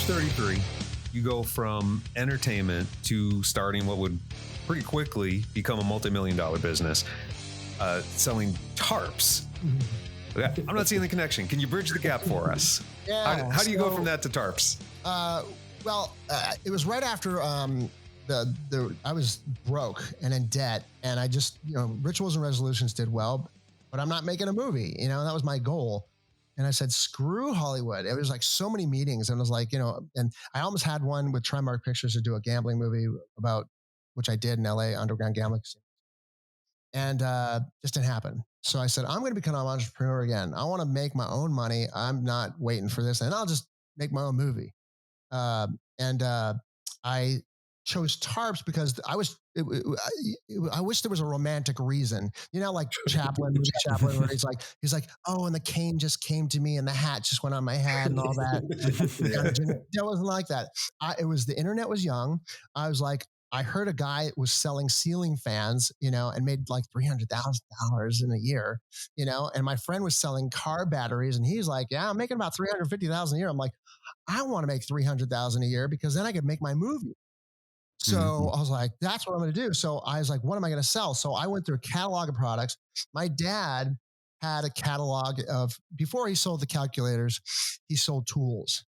33, you go from entertainment to starting what would pretty quickly become a multi-million-dollar business, selling tarps. Okay, I'm not seeing the connection. Can you bridge the gap for us? Yeah. How do you go from that to tarps? It was right after I was broke and in debt, and I just, Rituals and Resolutions did well, but I'm not making a movie, and that was my goal. And I said, screw Hollywood. It was like so many meetings, and it was like, and I almost had one with Trimark Pictures to do a gambling movie about, which I did in LA, underground gambling. And just didn't happen. So I said, I'm going to become an entrepreneur again. I want to make my own money. I'm not waiting for this, and I'll just make my own movie. I chose tarps because I wish there was a romantic reason, like Chaplin, where he's like, oh, and the cane just came to me and the hat just went on my head and all that. That wasn't like that. The internet was young. I was like, I heard a guy was selling ceiling fans, and made like $300,000 in a year, and my friend was selling car batteries, and he's like, yeah, I'm making about $350,000 a year. I'm like, I want to make $300,000 a year because then I could make my movie. So I was like, that's what I'm going to do. So I was like, what am I going to sell? So I went through a catalog of products. My dad had a catalog before he sold the calculators, he sold tools.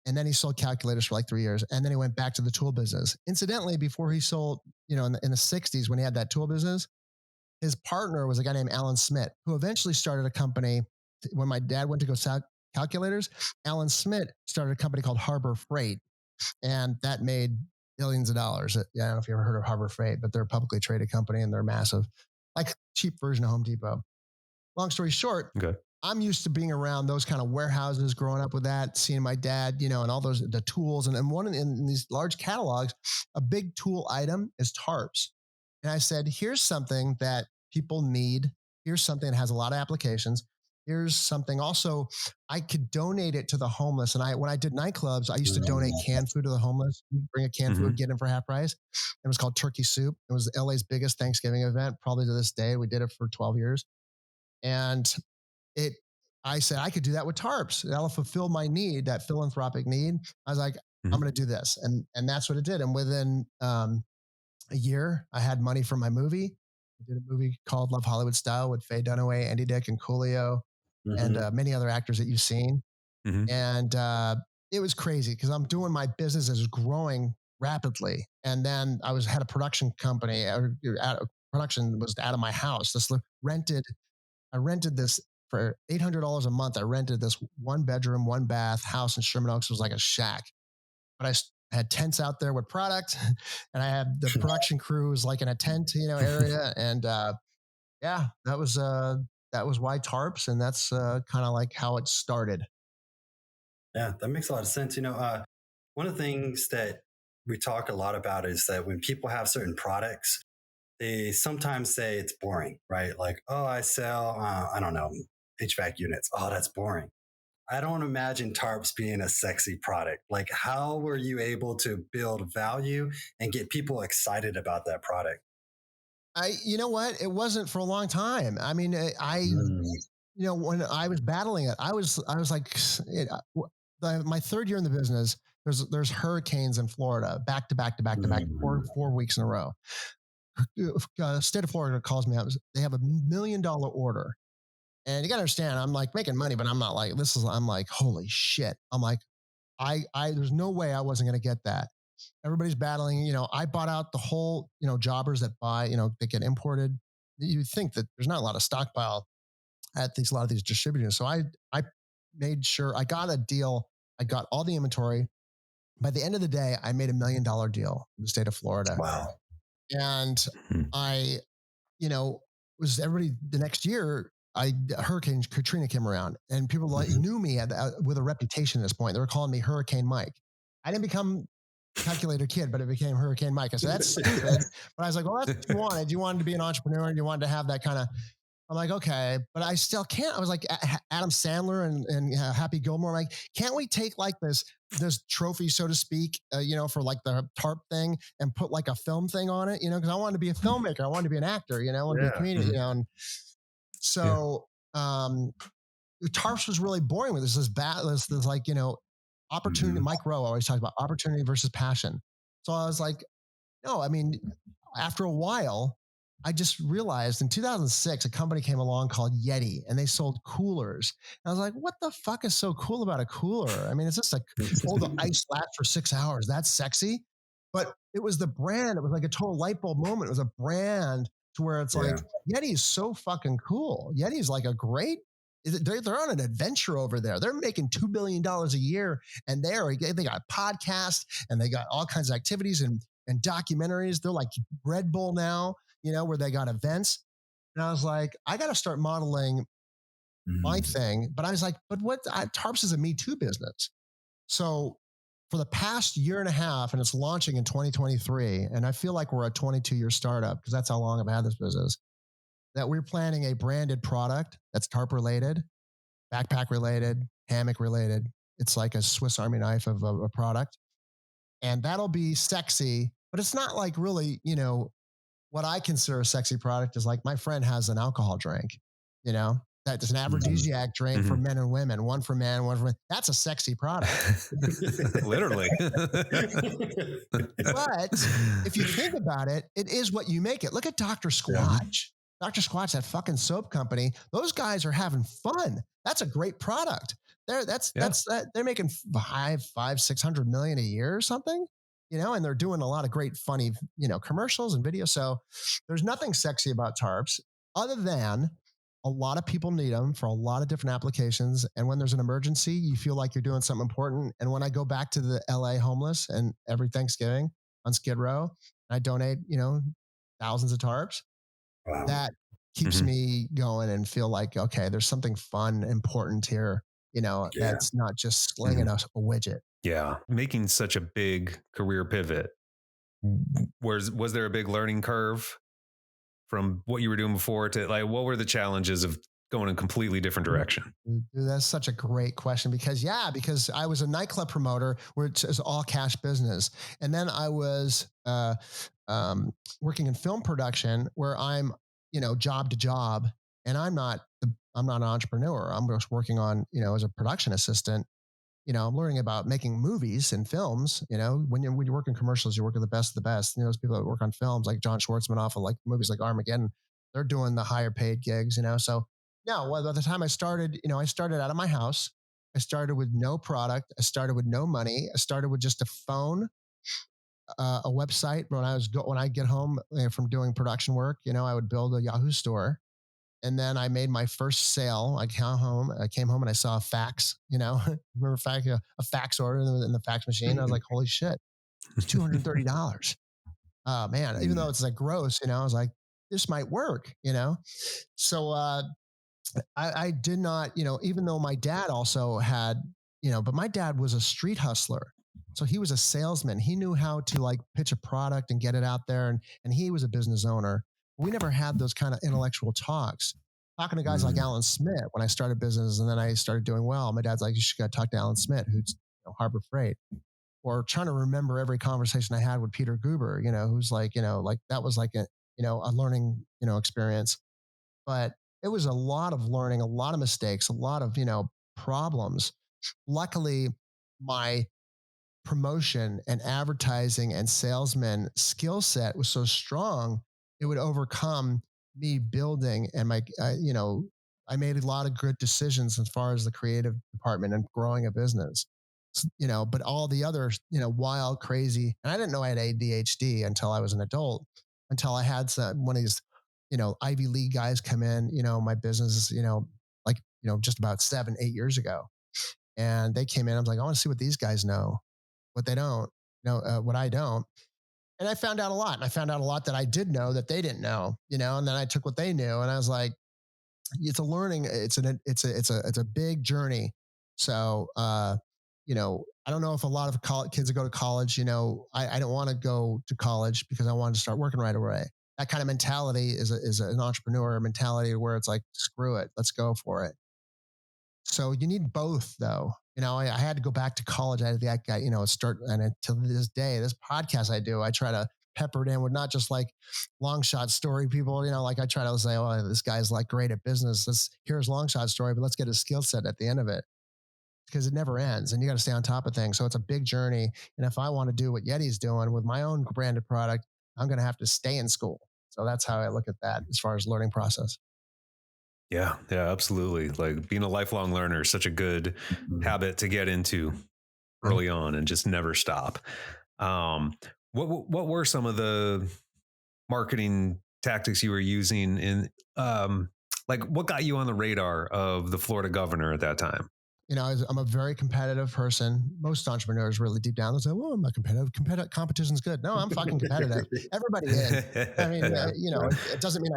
And then he sold calculators for like 3 years. And then he went back to the tool business. Incidentally, before he sold, in the 60s, when he had that tool business, his partner was a guy named Alan Smith, who eventually started a company. When my dad went to go sell calculators, Alan Smith started a company called Harbor Freight. And that made billions of dollars. I don't know if you ever heard of Harbor Freight, but they're a publicly traded company and they're massive, like cheap version of Home Depot. Long story short, okay. I'm used to being around those kind of warehouses, growing up with that, seeing my dad, and all the tools. And one in these large catalogs, a big tool item is tarps. And I said, here's something that people need. Here's something that has a lot of applications. Here's something also, I could donate it to the homeless. And when I did nightclubs, I used to donate canned food to the homeless. Bring a canned food, get it for half price. It was called Turkey Soup. It was LA's biggest Thanksgiving event, probably to this day. We did it for 12 years. And I said, I could do that with tarps. That'll fulfill my need, that philanthropic need. I was like, I'm going to do this. And that's what it did. And within a year, I had money for my movie. I did a movie called Love Hollywood Style with Faye Dunaway, Andy Dick, and Coolio, and many other actors that you've seen. And it was crazy because I'm doing my business is growing rapidly. And then I had a production company. Production was out of my house. I rented this for $800 a month. I rented this 1-bedroom, 1-bath house in Sherman Oaks. It was like a shack, but I had tents out there with product, and I had the production crew was like in a tent, area. And that was why tarps, and that's kind of like how it started. Yeah, that makes a lot of sense. One of the things that we talk a lot about is that when people have certain products, they sometimes say it's boring, right? Like, oh, I sell, I don't know, HVAC units. Oh, that's boring. I don't imagine tarps being a sexy product. Like, how were you able to build value and get people excited about that product? You know what? It wasn't for a long time. I mean, when I was battling it, I was like, my third year in the business, there's hurricanes in Florida, back to back, 4 weeks in a row. State of Florida calls me up. They have $1 million order. And you got to understand, I'm like making money, but I'm not like, I'm like, holy shit. I'm like, there's no way I wasn't going to get that. Everybody's battling, I bought out the whole, jobbers that buy, they get imported. You think that there's not a lot of stockpile at a lot of these distributors. So I made sure I got a deal. I got all the inventory. By the end of the day, I made $1 million deal in the state of Florida. Wow. And I, was everybody the next year, Hurricane Katrina came around and people knew me with a reputation at this point. They were calling me Hurricane Mike. I didn't become Calculator Kid, but it became Hurricane Mike. I said, that's stupid. But I was like, well, that's what you wanted. You wanted to be an entrepreneur and you wanted to have that kind of, I'm like, okay, but I still can't. I was like Adam Sandler and Happy Gilmore. I'm like, can't we take like this trophy, so to speak, for like the tarp thing and put like a film thing on it, because I wanted to be a filmmaker. I wanted to be an actor, I wanted to be a comedian, and so tarps was really boring with this like, Opportunity. Mike Rowe always talks about opportunity versus passion. So I was like, no, I mean, after a while, I just realized in 2006, a company came along called Yeti and they sold coolers. And I was like, what the fuck is so cool about a cooler? I mean, it's just like, oh, the ice lasts for 6 hours. That's sexy. But it was the brand. It was like a total light bulb moment. It was a brand to where it's like, Yeti is so fucking cool. Yeti is like a great, they're on an adventure over there. They're making $2 billion a year and they got podcasts and they got all kinds of activities and documentaries. They're like Red Bull now, where they got events. And I was like, I got to start modeling my thing. But I was like, but Tarps is a Me Too business. So for the past year and a half, and it's launching in 2023, and I feel like we're a 22-year startup because that's how long I've had this business, that we're planning a branded product that's tarp related, backpack related, hammock related. It's like a Swiss Army knife of a product. And that'll be sexy, but it's not like really, what I consider a sexy product is like my friend has an alcohol drink, that's an aphrodisiac drink for men and women, one for men, one for women. That's a sexy product. Literally. But if you think about it, it is what you make it. Look at Dr. Squatch. Dr. Squatch, that fucking soap company, those guys are having fun. That's a great product. They're making $500-600 million a year or something, and they're doing a lot of great, funny, commercials and videos. So there's nothing sexy about tarps other than a lot of people need them for a lot of different applications. And when there's an emergency, you feel like you're doing something important. And when I go back to the LA homeless and every Thanksgiving on Skid Row, I donate, thousands of tarps. Wow. That keeps me going and feel like, okay, there's something fun, important here, that's not just slinging a widget. Yeah. Making such a big career pivot. Was there a big learning curve from what you were doing before to like, what were the challenges of going in a completely different direction? Dude, that's such a great question because I was a nightclub promoter where it's all cash business. And then I was working in film production where I'm, job to job, and I'm not an entrepreneur. I'm just working on, as a production assistant. I'm learning about making movies and films. When you work in commercials, you work with the best of the best. Those people that work on films, like John Schwartzman off of like movies like Armageddon, they're doing the higher paid gigs. So by the time I started, I started out of my house. I started with no product. I started with no money. I started with just a phone, a website. When I get home from doing production work, I would build a Yahoo store. And then I made my first sale. I came home and I saw a fax, remember a fax order in the fax machine. I was like, holy shit, it's $230. Oh man, even though it's like gross, I was like, this might work, So I did not, even though my dad also had, but my dad was a street hustler. So he was a salesman. He knew how to like pitch a product and get it out there. And he was a business owner. We never had those kind of intellectual talks. Talking to guys like Alan Smith when I started business and then I started doing well, my dad's like, you should go talk to Alan Smith, who's Harbor Freight. Or trying to remember every conversation I had with Peter Guber, who's like, like that was like a learning, experience. But it was a lot of learning, a lot of mistakes, a lot of, problems. Luckily, my promotion and advertising and salesman skill set was so strong, it would overcome me building and I made a lot of good decisions as far as the creative department and growing a business, but all the other, wild, crazy. And I didn't know I had ADHD until I was an adult, until I had one of these, Ivy League guys come in, my business, just about 7-8 years ago. And they came in, I was like, I want to see what these guys know, what they don't, what I don't. And I found out a lot. And I found out a lot that I did know that they didn't know, and then I took what they knew and I was like, it's a learning, it's a big journey. So, I don't know if a lot of kids that go to college, I don't want to go to college because I wanted to start working right away. That kind of mentality is an entrepreneur mentality where it's like, screw it, let's go for it. So you need both though. I had to go back to college. I had to start, and until this day, this podcast I do, I try to pepper it in with not just like long shot story people, like I try to say, oh, this guy's like great at business. Here's long shot story, but let's get his skill set at the end of it. because it never ends and you got to stay on top of things. So it's a big journey. And if I want to do what Yeti's doing with my own branded product, I'm going to have to stay in school. So that's how I look at that as far as learning process. Yeah, absolutely. Like being a lifelong learner is such a good habit to get into early on and just never stop. What were some of the marketing tactics you were using in, like what got you on the radar of the Florida governor at that time? I'm a very competitive person. Most entrepreneurs really deep down, they say, well, I'm not competitive. Competition's good. No, I'm fucking competitive. Everybody is. I mean, it doesn't mean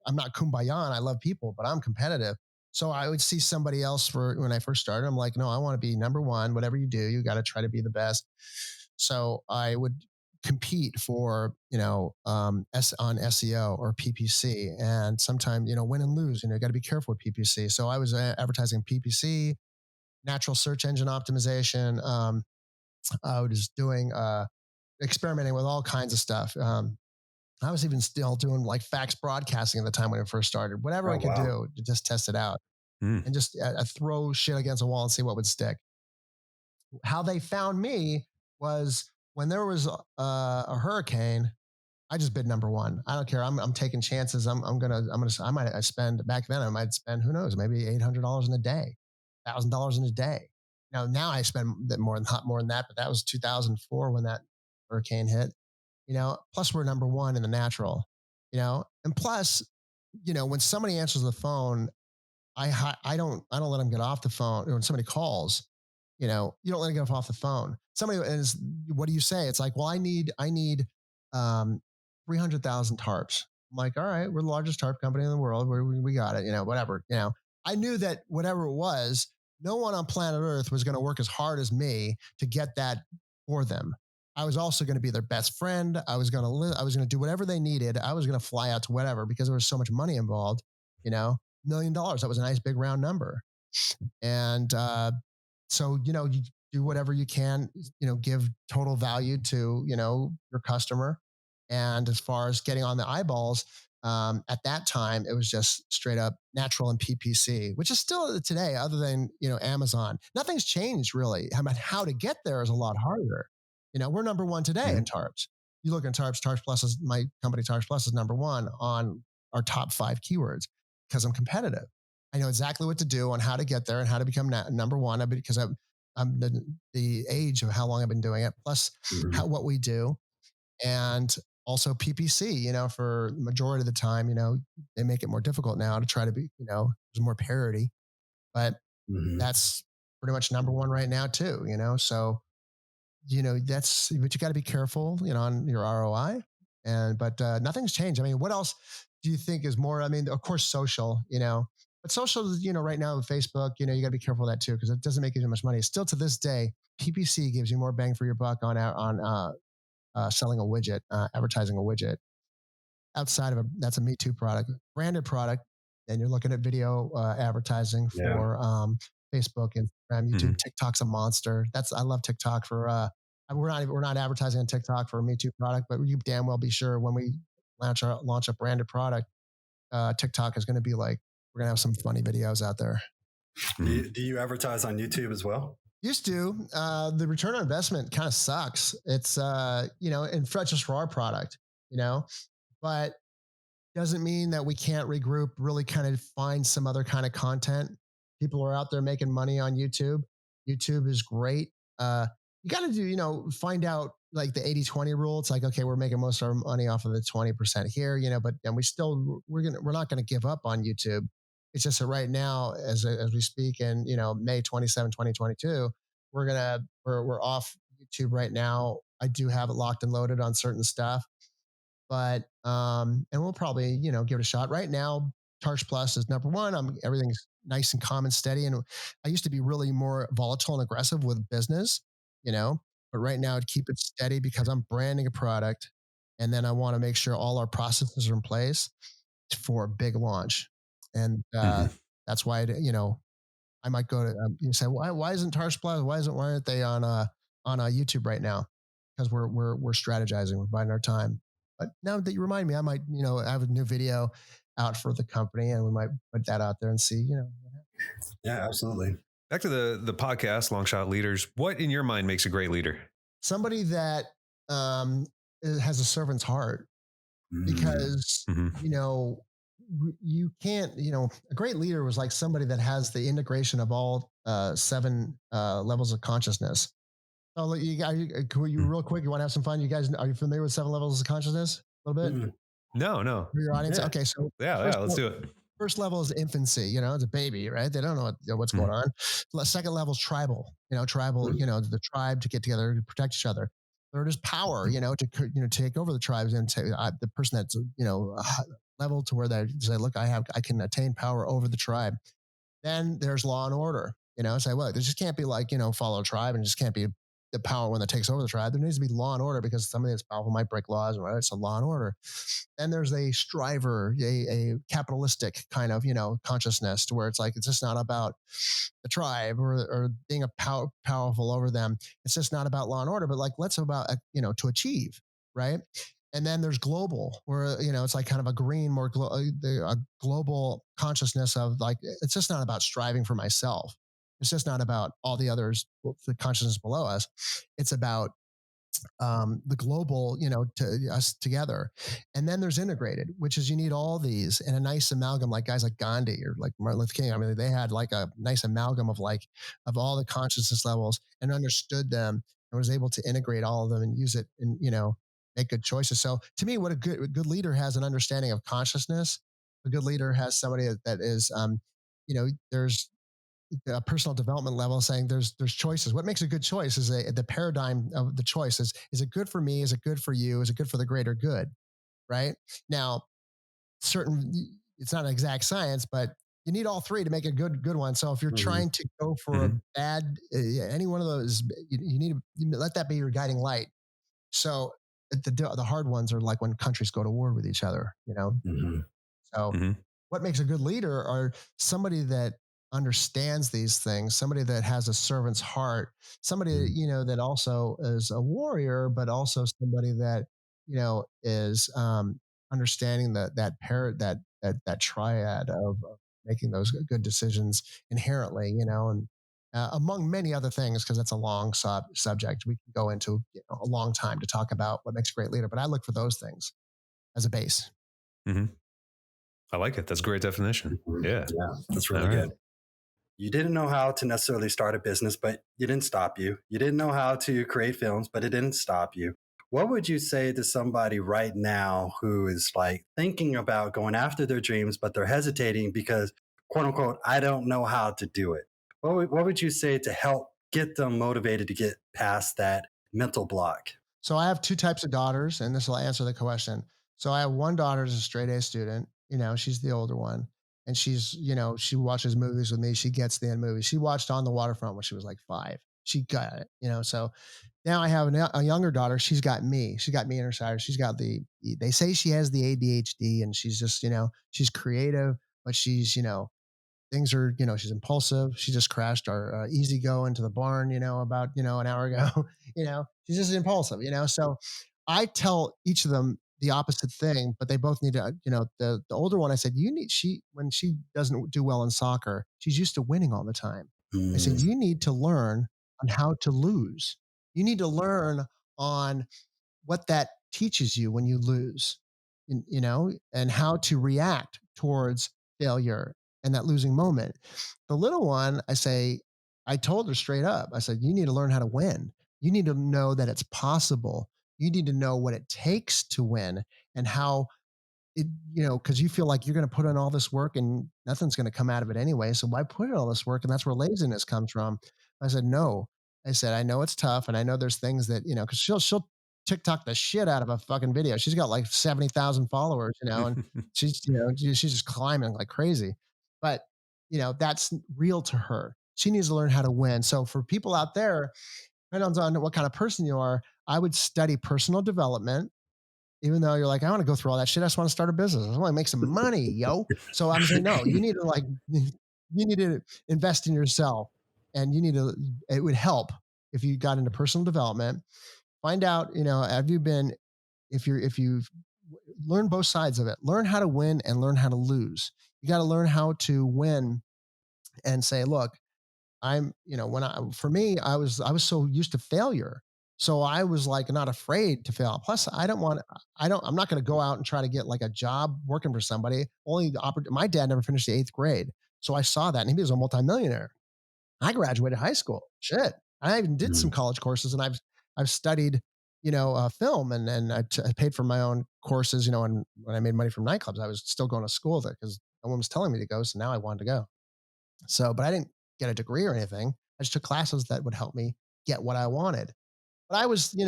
I'm not kumbaya and I love people, but I'm competitive. So I would see somebody else when I first started. I'm like, no, I want to be number one. Whatever you do, you got to try to be the best. So I would compete for, on SEO or PPC, and sometimes, win and lose, you got to be careful with PPC. So I was advertising PPC, natural search engine optimization. I was doing, experimenting with all kinds of stuff. I was even still doing like fax broadcasting at the time when it first started, whatever I could do to just test it out and just throw shit against a wall and see what would stick. How they found me was when there was a hurricane, I just bid number one. I don't care. I'm taking chances. I might spend, back then I might spend, who knows, maybe $800 in a day, $1,000 in a day. Now I spend more than that, but that was 2004 when that hurricane hit, plus we're number one in the natural, and plus, when somebody answers the phone, I don't let them get off the phone. When somebody calls, you don't let them get off the phone. Somebody is, what do you say? It's like, well, I need 300,000 tarps. I'm like, all right, we're the largest tarp company in the world. We got it, whatever, I knew that whatever it was, no one on planet Earth was going to work as hard as me to get that for them. I was also going to be their best friend. I was going to do whatever they needed. I was going to fly out to whatever, because there was so much money involved, $1 million. That was a nice big round number. And, so, you do whatever you can, give total value to, your customer. And as far as getting on the eyeballs, at that time, it was just straight up natural and PPC, which is still today, other than, Amazon. Nothing's changed really. How to get there is a lot harder. We're number one today in tarps. You look at tarps Plus is, my company Tarps Plus is number one on our top 5 keywords because I'm competitive. I know exactly what to do on how to get there and how to become number one, because I'm the age of how long I've been doing it, plus what we do. And also PPC, for the majority of the time, they make it more difficult now to try to be, there's more parity, but that's pretty much number one right now too, so, but you got to be careful, on your ROI, but nothing's changed. I mean, what else do you think is more? I mean, of course, social, but social is, right now with Facebook, you got to be careful of that too, because it doesn't make you as much money. Still to this day, PPC gives you more bang for your buck on selling a widget, advertising a widget. Outside of that's a Me Too product, branded product, and you're looking at video advertising for Facebook, Instagram, YouTube. TikTok's a monster. I love TikTok for. We're not advertising on TikTok for a Me Too product, but you damn well be sure when we launch a branded product, TikTok is going to be like, we're going to have some funny videos out there. Do you advertise on YouTube as well? Used to. The return on investment kind of sucks. It's, and just for our product, but doesn't mean that we can't regroup, really kind of find some other kind of content. People are out there making money on YouTube. YouTube is great. You got to do, find out like the 80-20 rule. It's like, okay, we're making most of our money off of the 20% here, but and we're not going to give up on YouTube. It's just that right now, as we speak in, May 27, 2022, we're off YouTube right now. I do have it locked and loaded on certain stuff, but, and we'll probably, give it a shot. Right now, Tarps Plus is number one. Everything's nice and calm and steady. And I used to be really more volatile and aggressive with business, but right now I'd keep it steady because I'm branding a product. And then I want to make sure all our processes are in place for a big launch. And that's why, I might go to, you say, why isn't Tarps Plus? Why aren't they on YouTube right now? Because we're strategizing, we're biding our time. But now that you remind me, I might, I have a new video out for the company, and we might put that out there and see, Yeah, absolutely. Back to the podcast, Long Shot Leaders. What in your mind makes a great leader? Somebody that has a servant's heart, because Mm-hmm. you can't, a great leader was like somebody that has the integration of all seven levels of consciousness. Oh, you real quick, you want to have some fun? You guys, are you familiar with seven levels of consciousness? A little bit No. for your audience. Yeah. Okay, so Yeah, let's do it. first level is infancy. It's a baby, right? They don't know what's going on. Second level is tribal. The tribe to get together to protect each other. Third is power. To take over the tribes and say the person that's level to where they say, look, I can attain power over the tribe. Then there's law and order. Say, well, there just can't be like follow a tribe, and just can't be the power when that takes over the tribe. There needs to be law and order, because somebody that's powerful might break laws, and it's a law and order. Then there's a striver, a capitalistic kind of consciousness, to where it's like, it's just not about the tribe or being powerful over them. It's just not about law and order, but like, let's about to achieve, right? And then there's global, where it's like kind of a green, more a global consciousness of like, it's just not about striving for myself. It's just not about all the others, the consciousness below us. It's about the global, to us together. And then there's integrated, which is you need all these in a nice amalgam, like guys like Gandhi or like Martin Luther King. I mean, they had like a nice amalgam of all the consciousness levels and understood them and was able to integrate all of them and use it and, make good choices. So to me, what a good leader has an understanding of consciousness. A good leader has somebody that is, there's a personal development level, saying there's choices. What makes a good choice is the paradigm of the choice is it good for me? Is it good for you? Is it good for the greater good? Right now, it's not an exact science, but you need all three to make a good one. So if you're trying to go for a bad, any one of those, you need to let that be your guiding light. So the hard ones are like when countries go to war with each other, So what makes a good leader are somebody that understands these things, somebody that has a servant's heart, somebody, that also is a warrior, but also somebody that, is understanding that triad of making those good decisions inherently, and among many other things, because that's a long subject. We can go into a long time to talk about what makes a great leader, but I look for those things as a base. I like it. That's a great definition. Yeah, that's really good. You didn't know how to necessarily start a business, but it didn't stop you. You didn't know how to create films, but it didn't stop you. What would you say to somebody right now who is like thinking about going after their dreams, but they're hesitating because, quote unquote, I don't know how to do it? What would you say to help get them motivated to get past that mental block? So I have two types of daughters, and this will answer the question. So I have one daughter who's a straight A student. She's the older one. And she's, she watches movies with me. She gets the end movies. She watched On the Waterfront when she was like 5. She got it, So now I have a younger daughter. She's got me. She got me in her side. She's got they say she has the ADHD, and she's just, she's creative, but she's, things are, she's impulsive. She just crashed our Easy-Go into the barn, about, an hour ago. She's just impulsive, So I tell each of them the opposite thing, but they both need to, the older one, I said, when she doesn't do well in soccer, she's used to winning all the time. I said, you need to learn on how to lose. You need to learn on what that teaches you when you lose, and how to react towards failure and that losing moment. The little one, I told her straight up, I said, you need to learn how to win. You need to know that it's possible. You need to know what it takes to win, and how it, because you feel like you're going to put in all this work and nothing's going to come out of it anyway. So why put in all this work? And that's where laziness comes from. I said, no. I said, I know it's tough, and I know there's things that, because she'll TikTok the shit out of a fucking video. She's got like 70,000 followers, and she's just climbing like crazy. But, that's real to her. She needs to learn how to win. So for people out there, depends on what kind of person you are, I would study personal development. Even though you're like, I want to go through all that shit. I just want to start a business. I want to make some money, yo. So I'm saying, no, you need to invest in yourself, and it would help if you got into personal development. Find out, if you've learned both sides of it, learn how to win and learn how to lose. You got to learn how to win and say, look, I'm, for me, I was so used to failure. So I was like not afraid to fail. Plus, I'm not going to go out and try to get like a job working for somebody. My dad never finished the 8th grade. So I saw that and he was a multimillionaire. I graduated high school. Shit. I even did some college courses and I've studied, film and I paid for my own courses, and when I made money from nightclubs, I was still going to school there because no one was telling me to go. So now I wanted to go. So, but I didn't get a degree or anything. I just took classes that would help me get what I wanted. But I was, it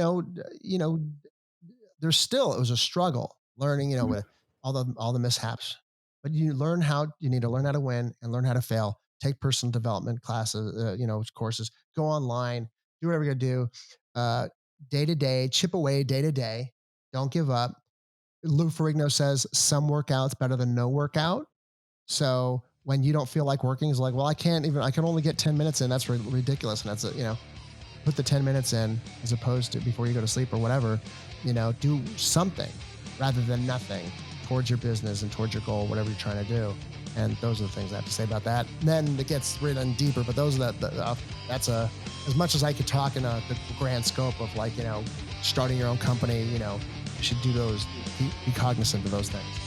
was a struggle learning, with all the mishaps. But you need to learn how to win and learn how to fail. Take personal development classes, courses. Go online, do whatever you do. Day to day, chip away day to day. Don't give up. Lou Ferrigno says some workouts better than no workout. So when you don't feel like working, it's like, well, I can only get 10 minutes in. That's ridiculous. And that's put the 10 minutes in as opposed to before you go to sleep or whatever, do something rather than nothing towards your business and towards your goal, whatever you're trying to do. And those are the things I have to say about that. And then it gets written deeper, but those are that's as much as I could talk in the grand scope of like, starting your own company, you should do those, be cognizant of those things.